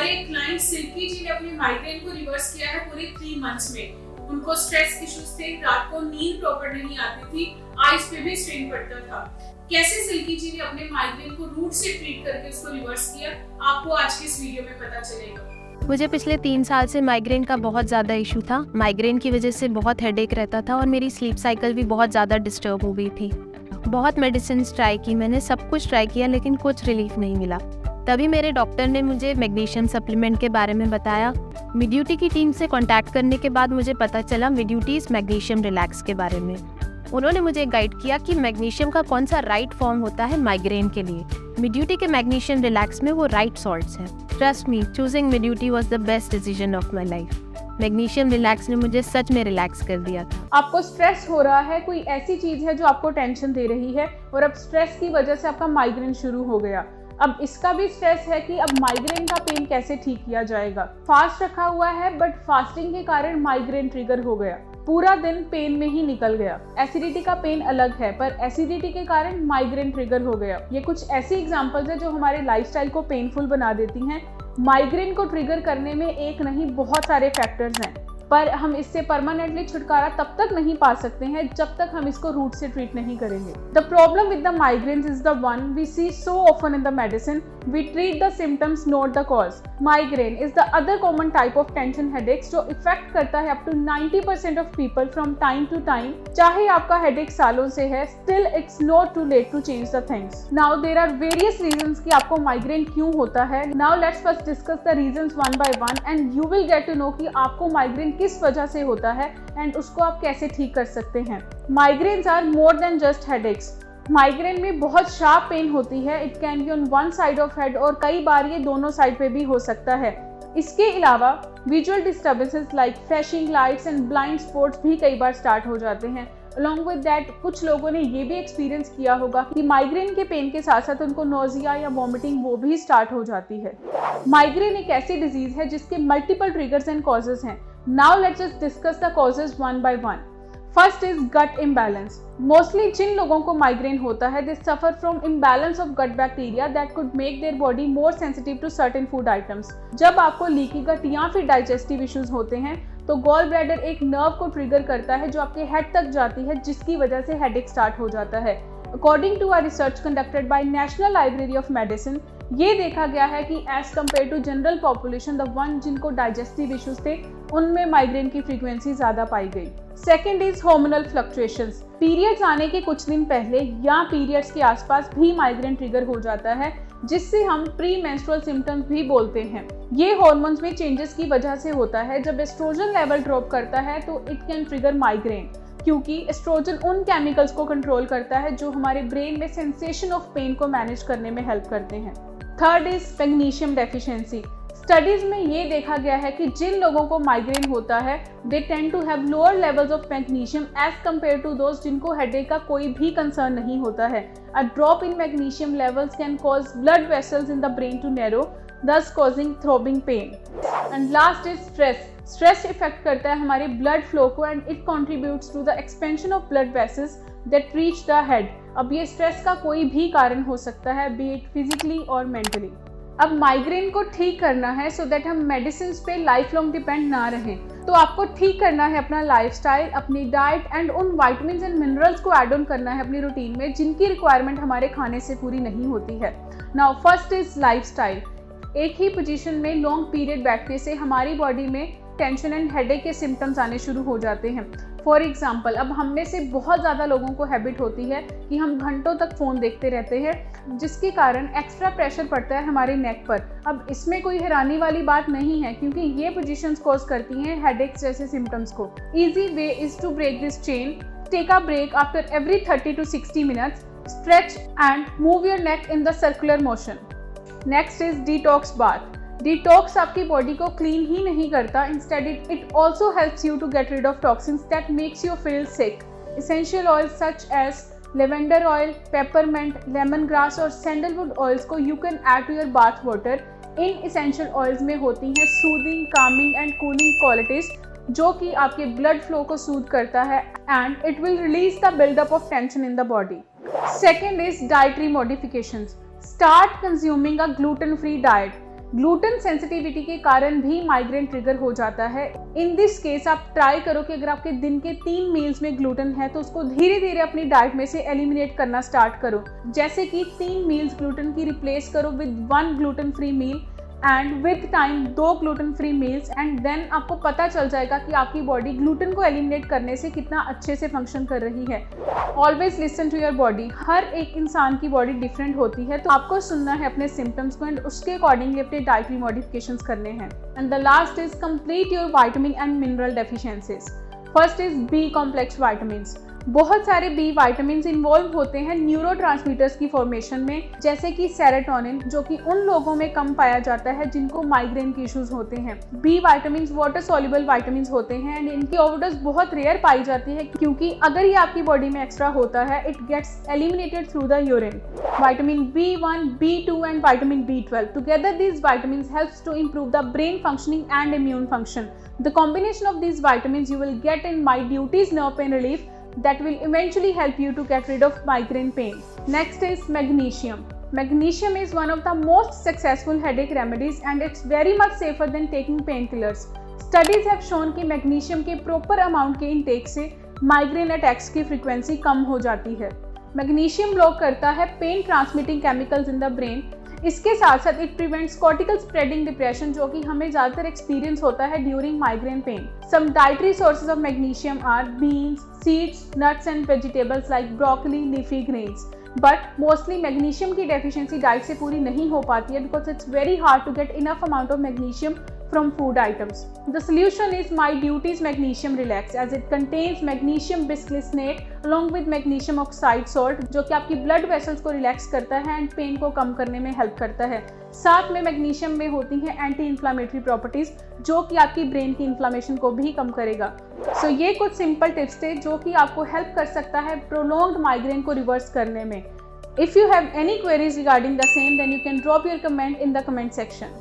हमारे client silkie जी ने अपने माइग्रेन को रिवर्स किया है पूरे 3 मंथ्स में। उनको स्ट्रेस इश्यूज थे, रात को नींद प्रॉपर नहीं आती थी, आईज पे भी स्ट्रेन पड़ता था। कैसे सिल्की जी ने अपने माइग्रेन को रूट से ट्रीट करके उसको रिवर्स किया, आपको आज के इस वीडियो में पता चलेगा। मुझे पिछले 3 साल से माइग्रेन का बहुत ज़्यादा इशू था। माइग्रेन की वजह से बहुत हेडेक रहता था और मेरी स्लीप साइकिल भी बहुत ज़्यादा डिस्टर्ब हो गई थी। बहुत मेडिसिन ट्राई की मैंने, सब कुछ ट्राई किया, लेकिन कुछ रिलीफ नहीं मिला। तभी मेरे डॉक्टर ने मुझे मैग्नीशियम सप्लीमेंट के बारे में बताया। मिड्यूटी की टीम से कांटेक्ट करने के बाद मुझे पता चला मिड्यूटीज मैग्नीशियम रिलैक्स के बारे में। उन्होंने मुझे गाइड किया कि मैग्नीशियम का कौन सा राइट फॉर्म होता है माइग्रेन के लिए। मिड्यूटी के मैग्नीशियम रिलैक्स में वो राइट सॉल्ट्स हैं। ट्रस्ट मी, चूजिंग मिड्यूटी was the best decision of my life. Magnesium relax ने मुझे सच में रिलैक्स कर दिया था। आपको स्ट्रेस हो रहा है, कोई ऐसी चीज है जो आपको टेंशन दे रही है और अब स्ट्रेस की वजह से आपका माइग्रेन शुरू हो गया। अब इसका भी स्ट्रेस है कि अब माइग्रेन का पेन कैसे ठीक किया जाएगा। फास्ट रखा हुआ है बट फास्टिंग के कारण माइग्रेन ट्रिगर हो गया, पूरा दिन पेन में ही निकल गया। एसिडिटी का पेन अलग है, पर एसिडिटी के कारण माइग्रेन ट्रिगर हो गया। ये कुछ ऐसी एग्जांपल्स है जो हमारे लाइफस्टाइल को पेनफुल बना देती हैं। माइग्रेन को ट्रिगर करने में एक नहीं बहुत सारे फैक्टर्स हैं, पर हम इससे परमानेंटली छुटकारा तब तक नहीं पा सकते हैं जब तक हम इसको रूट से ट्रीट नहीं करेंगे। The problem with the migraines is the one we see so often in the medicine. We treat the symptoms, not the cause. Migraine is the other common type of tension headaches जो effect करता है up to 90% of people from time to time. चाहे आपका headache सालों से है, still it's not too late to change the things. Now there are various reasons कि आपको माइग्रेन क्यों होता है। Now let's first discuss the reasons one by one and you will get to know कि आपको माइग्रेन किस वजह से होता है एंड उसको आप कैसे ठीक कर सकते हैं। Migraines are more than just headaches. Migraine में बहुत शार्प पेन होती है। It can be on one side of head और कई बार ये दोनों साइड पे भी हो सकता है। इसके अलावा visual disturbances like flashing lights and blind spots भी कई बार स्टार्ट हो जाते हैं। अलॉन्ग विद दैट कुछ लोगों ने ये भी एक्सपीरियंस किया होगा कि माइग्रेन के पेन के साथ साथ उनको नोजिया या वॉमिटिंग वो भी स्टार्ट हो जाती है। माइग्रेन एक ऐसी डिजीज है जिसके मल्टीपल ट्रिगर्स एंड कॉजेज हैं। Now let's just discuss the causes one by one. First is gut imbalance. Mostly जिन लोगों को माइग्रेन होता है, they suffer from imbalance of gut bacteria that could make their body more sensitive to certain food items. जब आपको leaky गट या फिर digestive issues होते हैं तो गॉल ब्लैडर एक नर्व को ट्रिगर करता है जो आपके हेड तक जाती है, जिसकी वजह से हेडेक स्टार्ट हो जाता है। According to a research conducted by National Library of Medicine, ये देखा गया है कि as compare to general population the one जिनको डाइजेस्टिव इश्यूज थे उनमें माइग्रेन की फ्रीक्वेंसी ज्यादा पाई गई। Second is hormonal fluctuations. Periods आने के कुछ दिन पहले या पीरियड्स के आसपास भी माइग्रेन ट्रिगर हो जाता है, जिससे हम प्री मेंस्ट्रुअल सिम्टम्स भी बोलते हैं। ये हार्मोन्स में चेंजेस की वजह से होता है। जब एस्ट्रोजन लेवल ड्रॉप करता है तो इट कैन ट्रिगर माइग्रेन, क्योंकि एस्ट्रोजन उन केमिकल्स को कंट्रोल करता है जो हमारे ब्रेन में सेंसेशन ऑफ पेन को मैनेज करने में हेल्प करते हैं। Third is magnesium deficiency. Studies में ये देखा गया है कि जिन लोगों को माइग्रेन होता है they tend to have lower levels of magnesium as compare to those जिनको हेडेक का कोई भी कंसर्न नहीं होता है। A drop in magnesium levels can cause blood vessels in the brain to narrow, thus causing throbbing pain. And last is stress. Stress effect करता है हमारे ब्लड फ्लो को and it contributes to the expansion of blood vessels that reach the head. अब ये stress का कोई भी कारण हो सकता है, be it physically और mentally. अब माइग्रेन को ठीक करना है सो दैट हम मेडिसिन पे लाइफ लॉन्ग डिपेंड ना रहें, तो आपको ठीक करना है अपना लाइफस्टाइल, अपनी डाइट एंड उन विटामिन्स एंड मिनरल्स को ऐड ऑन करना है अपनी रूटीन में जिनकी रिक्वायरमेंट हमारे खाने से पूरी नहीं होती है। Now first is lifestyle. एक ही पोजीशन में लॉन्ग पीरियड बैठने से हमारी बॉडी में टेंशन एंड हेडेक के सिम्टम्स आने शुरू हो जाते हैं। फॉर एग्जाम्पल, अब हम में से बहुत ज़्यादा लोगों को हैबिट होती है कि हम घंटों तक फ़ोन देखते रहते हैं, जिसके कारण एक्स्ट्रा प्रेशर पड़ता है हमारे नेक पर। अब इसमें कोई हैरानी वाली बात नहीं है, क्योंकि ये पोजीशंस कॉज करती हैं हेडेक्स जैसे सिम्टम्स को। Easy way is to break this chain. Take a break after every 30 to 60 minutes. Stretch and move your neck in the circular motion. Next is detox bath. Detox आपकी body को clean ही नहीं करता, instead it also helps you to get rid of toxins that makes you feel sick. Essential oil such as lavender oil, peppermint, lemon grass और sandalwood oils को you can add to your bath water. इन essential oils में होती हैं soothing, calming and cooling qualities, जो कि आपके blood flow को सूद करता है and it will release the buildup of tension in the body. Second is dietary modifications. Start consuming a gluten-free diet. Gluten sensitivity के कारण भी माइग्रेन ट्रिगर हो जाता है। इन दिस केस आप ट्राई करो कि अगर आपके दिन के 3 मील्स में ग्लूटेन है तो उसको धीरे धीरे अपनी डाइट में से एलिमिनेट करना स्टार्ट करो। जैसे कि 3 मील्स ग्लूटेन की रिप्लेस करो with 1 gluten free meal and with time 2 gluten free meals, and then आपको पता चल जाएगा कि आपकी बॉडी ग्लूटेन को एलिमिनेट करने से कितना अच्छे से फंक्शन कर रही है। Always listen to your body. हर एक इंसान की बॉडी डिफरेंट होती है, तो आपको सुनना है अपने सिम्टम्स को एंड उसके अकॉर्डिंगली अपने डाइटरी मॉडिफिकेशंस करने हैं। And the last is complete your vitamin and mineral deficiencies. First is B complex vitamins. बहुत सारे बी विटामिन्स इन्वॉल्व होते हैं न्यूरोट्रांसमीटर्स की फॉर्मेशन में, जैसे कि सेरोटोनिन, जो कि उन लोगों में कम पाया जाता है जिनको माइग्रेन के इश्यूज होते हैं। B vitamins water soluble vitamins होते हैं एंड इनकी ओवरडोज बहुत रेयर पाई जाती है, क्योंकि अगर ये आपकी बॉडी में एक्स्ट्रा होता है it gets eliminated through the urine. Vitamin B1, B2 and vitamin B12. Together these vitamins helps to improve the brain functioning and immune function. The combination of these vitamins you will get in My Duties nerve pain relief that will eventually help you to get rid of migraine pain. Next is magnesium. Magnesium is one of the most successful headache remedies and it's very much safer than taking painkillers. Studies have shown कि magnesium के proper amount के intake से migraine attacks की frequency कम हो जाती है। Magnesium block करता है pain transmitting chemicals in the brain। इसके साथ साथ it prevents cortical spreading depression, जो कि हमें ज़्यादातर एक्सपीरियंस होता है during migraine pain. Some dietary sources of magnesium are beans, seeds, nuts and vegetables like broccoli, leafy greens. But mostly magnesium की डेफिशिएंसी डाइट से पूरी नहीं हो पाती है because it's very hard to get enough amount of magnesium from food items. The solution is My Duties Magnesium Relax as it contains magnesium bisglycinate along with magnesium oxide salt, जो कि आपकी blood vessels को relax करता है and pen को कम करने में help करता है। साथ में मैग्नीशियम में होती हैं एंटी इन्फ्लामेटरी प्रॉपर्टीज, जो कि आपकी ब्रेन की इन्फ्लामेशन को भी कम करेगा। सो ये कुछ सिंपल टिप्स थे जो कि आपको हेल्प कर सकता है प्रोलॉन्ग्ड माइग्रेन को रिवर्स करने में। If you have any queries regarding the same, then you can drop your comment in the comment section.